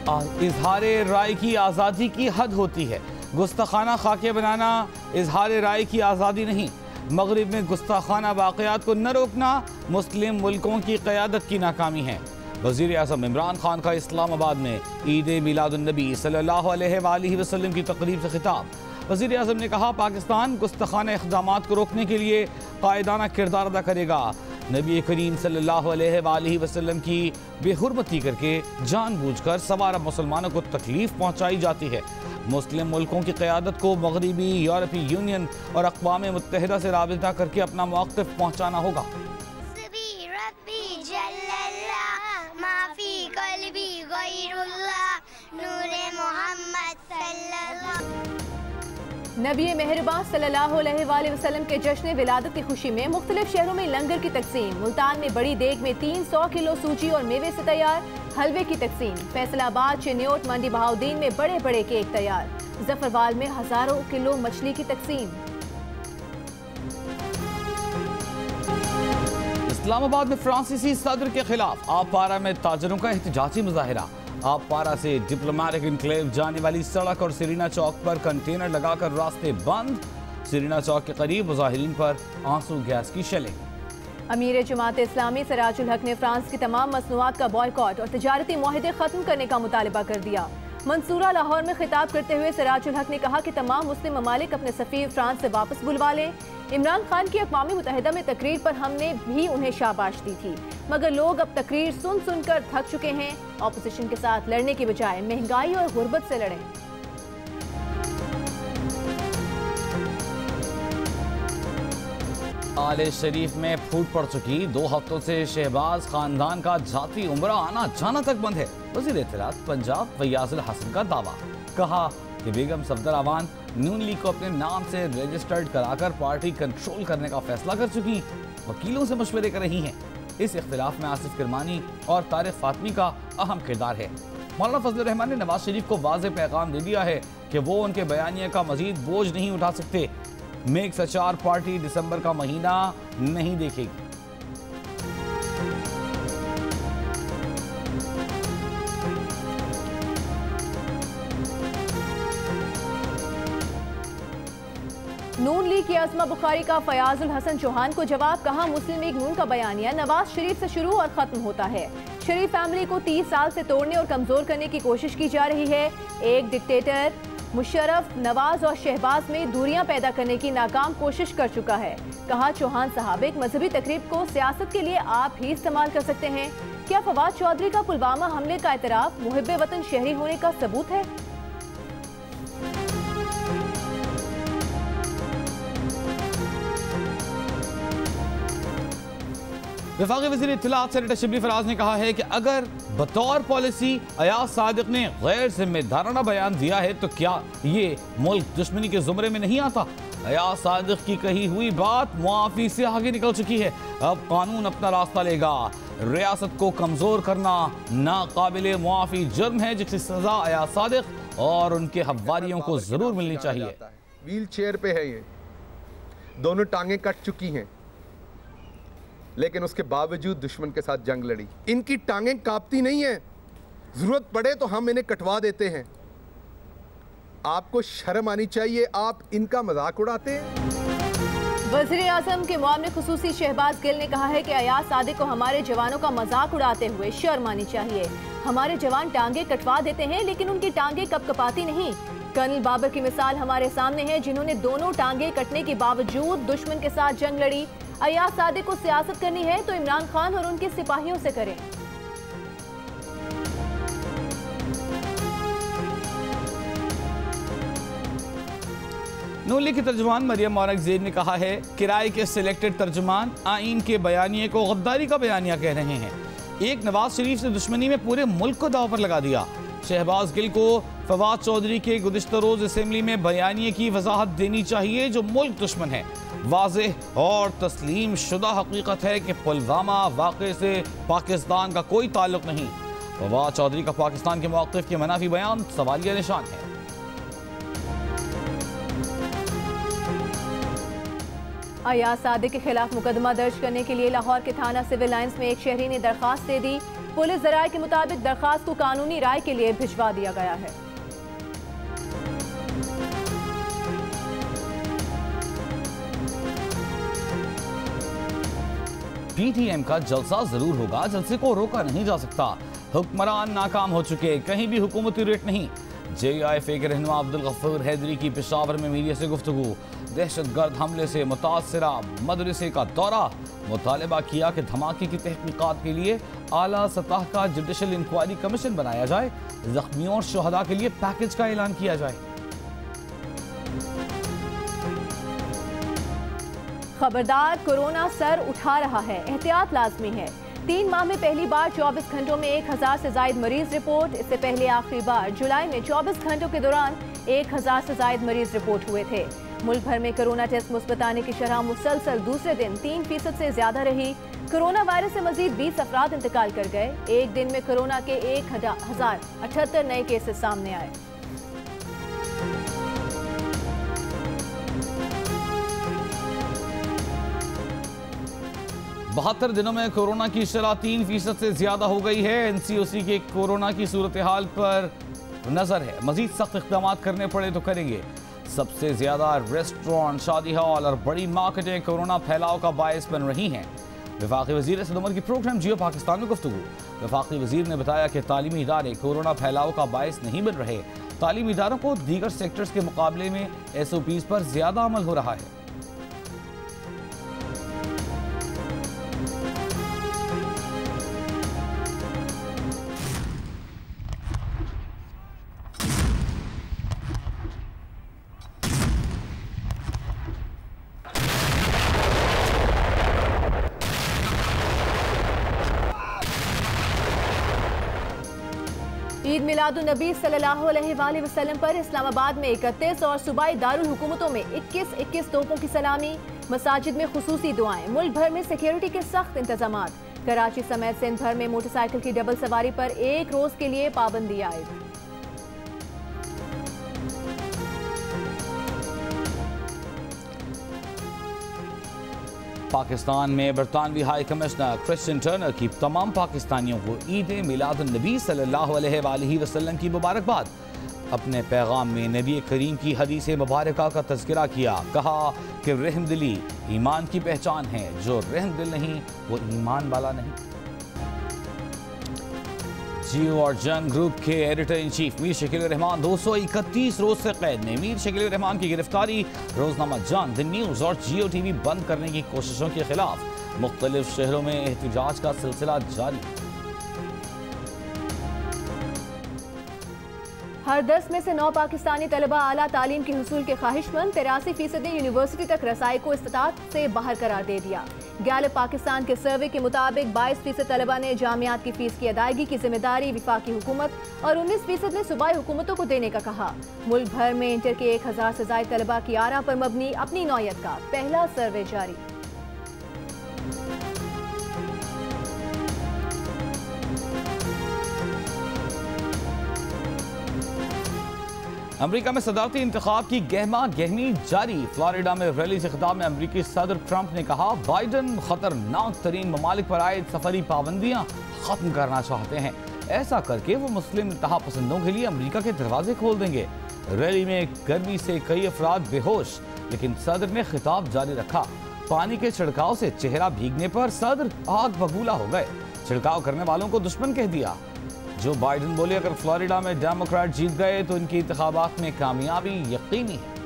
इजहार राय की आज़ादी की हद होती है। गुस्ताखाना खाके बनाना इजहार राय की आज़ादी नहीं। मगरिब में गुस्ताखाना वाक़यात को न रोकना मुस्लिम मुल्कों की क़यादत की नाकामी है। वज़ीर आज़म इमरान खान का इस्लामाबाद में ईद मिलादुन्नबी सल्लल्लाहु अलैहि वसल्लम की तकरीब से खिताब। वज़ीर आज़म ने कहा, पाकिस्तान गुस्ताखाना इक़दामात को रोकने के लिए कायदाना किरदार अदा करेगा। नबी करीम सल्लल्लाहु अलैहि वसल्लम की बेहुरमती करके जानबूझकर सवारा मुसलमानों को तकलीफ पहुँचाई जाती है। मुस्लिम मुल्कों की क़यादत को मगरबी यूरोपीय यूनियन और अक़वाम मुत्तहिदा से राबिता करके अपना मौक़िफ़ पहुँचाना होगा। नबी मेहरबान सल्लल्लाहु अलैहि वसल्लम के जश्न विलादत की खुशी में मुख्तलिफ शहरों में लंगर की तकसीम। मुल्तान में बड़ी देग में 300 किलो सूजी और मेवे से तैयार हलवे की तकसीम। फैसलाबाद, चिन्योट, मंडी बहाउद्दीन में बड़े बड़े केक तैयार। जफरवाल में हजारों किलो मछली की तकसीम। इस्लामाबाद में फ्रांसीसी सदर के खिलाफ आपपारा में ताजरों का एहतजाजी मुजाहिरा। आपपारा से डिप्लोमेटिक इनक्लेव जाने वाली सड़क और सिरीना चौक पर कंटेनर लगाकर रास्ते बंद। सिरीना चौक के करीब मुजाहिरीन पर आंसू गैस की शेलिंग। अमीर जमात इस्लामी सिराजुल हक ने फ्रांस की तमाम मसनूआत का बॉयकॉट और तिजारती मुआहदे खत्म करने का मुतालबा कर दिया। मंसूरा लाहौर में खिताब करते हुए सिराजुल हक ने कहा कि तमाम मुस्लिम ममालिक अपने सफ़ीर फ्रांस से वापस बुलवा लें। इमरान खान की अक़वाम मुत्तहिदा में तकरीर पर हमने भी उन्हें शाबाश दी थी, मगर लोग अब तकरीर सुन सुन कर थक चुके हैं। ऑपोजिशन के साथ लड़ने की बजाय महंगाई और गुर्बत से लड़ें। आले शरीफ में फूट पड़ चुकी 2 हफ्तों से शहबाज खानदान का जाती उम्रा आना जाना तक बंद है। वज़ीर इत्तलात पंजाब फैयाजुल हसन का दावा। कहा कि बेगम सफदर अवान नून लीग को अपने नाम से रजिस्टर्ड कराकर पार्टी कंट्रोल करने का फैसला कर चुकी, वकीलों से मशवरे कर रही हैं। इस इख्तिलाफ में आसिफ किरमानी और तारिक फातमी का अहम किरदार है। मौलाना फजल रहमान ने नवाज शरीफ को वाज़ेह पैगाम दे दिया है कि वो उनके बयानिया का मजीद बोझ नहीं उठा सकते। मेक सचार पार्टी दिसंबर का महीना नहीं देखेगी। नून लीग की अज़मा बुखारी का फयाजुल हसन चौहान को जवाब। कहा, मुस्लिम लीग नून का बयानिया नवाज शरीफ से शुरू और खत्म होता है। शरीफ फैमिली को 30 साल से तोड़ने और कमजोर करने की कोशिश की जा रही है। एक डिक्टेटर मुशर्रफ, नवाज और शहबाज में दूरियां पैदा करने की नाकाम कोशिश कर चुका है। कहा, चौहान साहब एक मजहबी तकरीब को सियासत के लिए आप ही इस्तेमाल कर सकते हैं। क्या फवाद चौधरी का पुलवामा हमले का एतराफ मुहिब्बे वतन शहरी होने का सबूत है? वफाकी वज़ीर इत्तलात सेनेटर शिबली फराज ने कहा है कि अगर बतौर पॉलिसी अयाज सादिक ने गैर जिम्मेदाराना बयान दिया है तो क्या ये मुल्क दुश्मनी के जुमरे में नहीं आता? अयाज सादिक की कही हुई बात मुआफ़ी से आगे निकल चुकी है। अब कानून अपना रास्ता लेगा। रियासत को कमज़ोर करना नाकाबिले मुआफ़ी जुर्म है, जिसकी सज़ा अयाज सादिक और उनके हवारियों को ज़रूर मिलनी चाहिए। व्हील चेयर पे है, ये दोनों टांगें कट चुकी हैं, लेकिन उसके बावजूद दुश्मन के साथ जंग लड़ी। इनकी टांगें कांपती नहीं है, जरूरत पड़े तो हम इन्हें कटवा देते हैं। आपको शर्म आनी चाहिए, आप इनका मजाक उड़ाते हैं। वज़ीर आज़म के मुआविन खुसूसी शहबाज गिल ने कहा है कि अयाज सादिक को हमारे जवानों का मजाक उड़ाते हुए शर्म आनी चाहिए। हमारे जवान टांगे कटवा देते हैं, लेकिन उनकी टांगे कपकपाती नहीं। कर्नल बाबर की मिसाल हमारे सामने है, जिन्होंने दोनों टांगे कटने के बावजूद दुश्मन के साथ जंग लड़ी। अयाज सादिक को सियासत करनी है तो इमरान खान और उनके सिपाहियों से करें। नून लीग के तर्जुमान मरियम औरंगजेब ने कहा है, किराए के सिलेक्टेड तर्जुमान आईन के बयानिए को गद्दारी का बयानिया कह रहे हैं। एक नवाज शरीफ से दुश्मनी में पूरे मुल्क को दांव पर लगा दिया। शहबाज गिल को फवाद चौधरी के गुज़िश्ता रोज असेंबली में बयानिए की वजाहत देनी चाहिए जो मुल्क दुश्मन है। वाज़ेह और तस्लीम शुदा हकीकत है कि पुलवामा वाक़े से पाकिस्तान का कोई ताल्लुक नहीं। फवाद चौधरी का पाकिस्तान के मौक़िफ़ के मनाफी बयान सवालिया निशान है। अयाज सादिक के खिलाफ मुकदमा दर्ज करने के लिए लाहौर के थाना सिविल लाइंस में एक शहरी ने दरख्वास्त दे दी। पुलिस ज़राए के मुताबिक दरखास्त को कानूनी राय के लिए भिजवा दिया गया है। पीटीएम का जलसा जरूर होगा, जलसे को रोका नहीं जा सकता। हुक्मरान नाकाम हो चुके, कहीं भी हुकूमती रेट नहीं। JIFA के रहनुमा अब्दुल गफ्फार हैदरी की पेशावर में मीडिया से गुफ्तगू। दहशतगर्द हमले से मुतासरा मदरसे का दौरा, मुतालबा किया कि धमाके की तहकीकात के लिए आला सतह का जुडिशल इंक्वायरी कमीशन बनाया जाए, जख्मियों और शहदा के लिए पैकेज का ऐलान किया जाए। खबरदार, कोरोना सर उठा रहा है, एहतियात लाजमी है। 3 माह में पहली बार 24 घंटों में 1000 से जायद मरीज रिपोर्ट। इससे पहले आखिरी बार जुलाई में 24 घंटों के दौरान 1000 से जायद मरीज रिपोर्ट हुए थे। मुल्क भर में कोरोना टेस्ट मुस्बत आने की शरह मुसलसल दूसरे दिन 3% से ज्यादा रही। कोरोना वायरस से मजीद 20 अफराद इंतकाल कर गए। एक दिन में कोरोना के 1078 नए केसेस सामने आए। बहत्तर दिनों में कोरोना की शरह 3% से ज्यादा हो गई है। NCOC के कोरोना की सूरत हाल पर नजर है, मजीद सख्त इक़दाम करने पड़े तो करेंगे। सबसे ज्यादा रेस्टोरेंट, शादी हॉल और बड़ी मार्केटें कोरोना फैलाव का बायस बन रही हैं। वफाकी वजीर असद उमर की प्रोग्राम जियो पाकिस्तान में गुफ्तगू। वफाकी वजीर ने बताया कि तालीमी इदारे कोरोना फैलाव का बायस नहीं बन रहे। तालीमी इदारों को दीगर सेक्टर्स के मुकाबले में SOPs पर ज्यादा अमल हो रहा है। ईद मिलादुन्नबी सल्लल्लाहु अलैहि वसल्लम पर इस्लामाबाद में 31 और सूबाई दारुल हुकूमतों में 21 तोपों की सलामी। मसाजिद में खुसूसी दुआएं। मुल्क भर में सिक्योरिटी के सख्त इंतजामात। कराची समेत सिंध भर में मोटरसाइकिल की डबल सवारी पर 1 रोज के लिए पाबंदी आयद। पाकिस्तान में बरतानवी हाई कमिश्नर क्रिश्चियन टर्नर की तमाम पाकिस्तानियों को ईद मिलादुन्नबी सल्लल्लाहु अलैहि वसल्लम की मुबारकबाद। अपने पैगाम में नबी करीम की हदीस मुबारका का तज़किरा किया। कहा कि रहमदिली ईमान की पहचान है, जो रहमदिल नहीं वो ईमान वाला नहीं। जियो और जंग ग्रुप के editor in chief Mir Shakeel Rahman 231 रोज से कैद में। मीर शकील रहमान की गिरफ्तारी, रोजनामा जंग, द न्यूज़ और जियो TV बंद करने की कोशिशों के खिलाफ मुख्तलिफ शहरों में एहतजाज का सिलसिला जारी। हर 10 में से 9 पाकिस्तानी तलबा आला तालीम की हुसूल के ख्वाहिशमंद। 83% ने यूनिवर्सिटी तक रसाई को इस्तात से बाहर करार दे दिया। गैलप पाकिस्तान के सर्वे के मुताबिक 22% तलबा ने जामियात की फीस की अदायगी की जिम्मेदारी विफाकी हुकूमत और 19% ने सूबाई हुकूमतों को देने का कहा। मुल्क भर में इंटर के 1000 से ज्यादा तलबा की आरा पर मबनी अपनी नौयत का पहला सर्वे जारी। अमेरिका में सदारती इंतखाब की गहमा गहमी जारी। फ्लोरिडा में रैली से खिताब में अमेरिकी सदर ट्रंप ने कहा, बाइडन खतरनाक तरीन ममालिक पर आयद सफरी पाबंदियां खत्म करना चाहते हैं। ऐसा करके वो मुस्लिम इंतहा पसंदों के लिए अमेरिका के दरवाजे खोल देंगे। रैली में गर्मी से कई अफराद बेहोश, लेकिन सदर ने खिताब जारी रखा। पानी के छिड़काव से चेहरा भीगने पर सदर आग बबूला हो गए। छिड़काव करने वालों को दुश्मन कह दिया। जो बाइडन बोले, अगर फ्लोरिडा में डेमोक्रेट जीत गए तो इनकी इंतखाबात में कामयाबी यकीनी है।